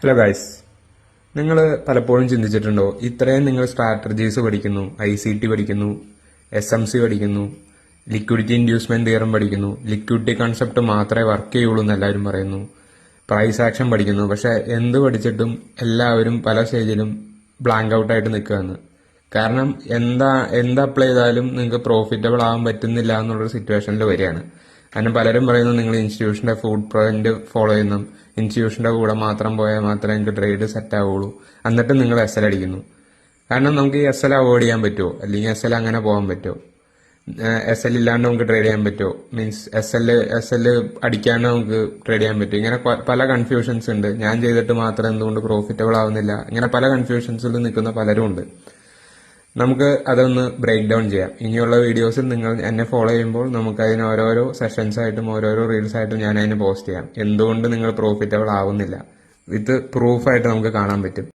Hello guys, നിങ്ങൾ പലപ്പോഴും ചിന്തിച്ചിട്ടുണ്ടോ ഇത്രയും നിങ്ങൾ സ്ട്രാറ്റജീസ് പഠിക്കുന്നു, ICT പഠിക്കുന്നു, SMC പഠിക്കുന്നു, ലിക്വിഡിറ്റി ഇൻഡ്യൂസ്മെന്റ് തിയറം പഠിക്കുന്നു, ലിക്വിഡിറ്റി കൺസെപ്റ്റ് മാത്രമേ വർക്ക് ചെയ്യുള്ളൂ എന്ന് എല്ലാവരും പറയുന്നു, പ്രൈസ് ആക്ഷൻ പഠിക്കുന്നു, പക്ഷെ എന്ത് പഠിച്ചിട്ടും എല്ലാവരും പല സ്റ്റേജിലും ബ്ലാങ്ക് ഔട്ട് ആയിട്ട് നിൽക്കുകയാണ്. കാരണം എന്ത് അപ്ലൈ ചെയ്താലും നിങ്ങൾക്ക് പ്രോഫിറ്റബിൾ ആവാൻ പറ്റുന്നില്ല എന്നുള്ളൊരു സിറ്റുവേഷനിൽ വരികയാണ്. കാരണം പലരും പറയുന്നു നിങ്ങൾ ഇൻസ്റ്റിറ്റ്യൂഷന്റെ ഫുഡ് പോയിന്റ് ഫോളോ ചെയ്യുന്നു, ഇൻസ്റ്റിറ്റ്യൂഷന്റെ കൂടെ മാത്രം പോയാൽ മാത്രമേ നിങ്ങൾക്ക് ട്രേഡ് സെറ്റ് ആവുള്ളൂ, എന്നിട്ട് നിങ്ങൾ SL അടിക്കുന്നു. കാരണം നമുക്ക് ഈ SL അവോയ്ഡ് ചെയ്യാൻ പറ്റുമോ, അല്ലെങ്കിൽ SL അങ്ങനെ പോകാൻ പറ്റുമോ? SL ഇല്ലാണ്ട് നമുക്ക് ട്രേഡ് ചെയ്യാൻ പറ്റുമോ? മീൻസ് SL അടിക്കാണ്ട് നമുക്ക് ട്രേഡ് ചെയ്യാൻ പറ്റുമോ? ഇങ്ങനെ പല കൺഫ്യൂഷൻസ് ഉണ്ട്. ഞാൻ ചെയ്തിട്ട് മാത്രം എന്തുകൊണ്ട് പ്രോഫിറ്റബിൾ ആവുന്നില്ല, ഇങ്ങനെ പല കൺഫ്യൂഷൻസിൽ നിൽക്കുന്ന പലരും ഉണ്ട്. നമുക്ക് അതൊന്ന് ബ്രേക്ക് ഡൗൺ ചെയ്യാം. ഇനിയുള്ള വീഡിയോസിൽ നിങ്ങൾ എന്നെ ഫോളോ ചെയ്യുമ്പോൾ നമുക്ക് അതിന് ഓരോരോ സെഷൻസ് ആയിട്ടും ഓരോരോ റീൽസ് ആയിട്ടും ഞാൻ അതിന് പോസ്റ്റ് ചെയ്യാം. എന്തുകൊണ്ട് നിങ്ങൾ പ്രോഫിറ്റബിൾ ആവുന്നില്ല വിത്ത് പ്രൂഫായിട്ട് നമുക്ക് കാണാൻ പറ്റും.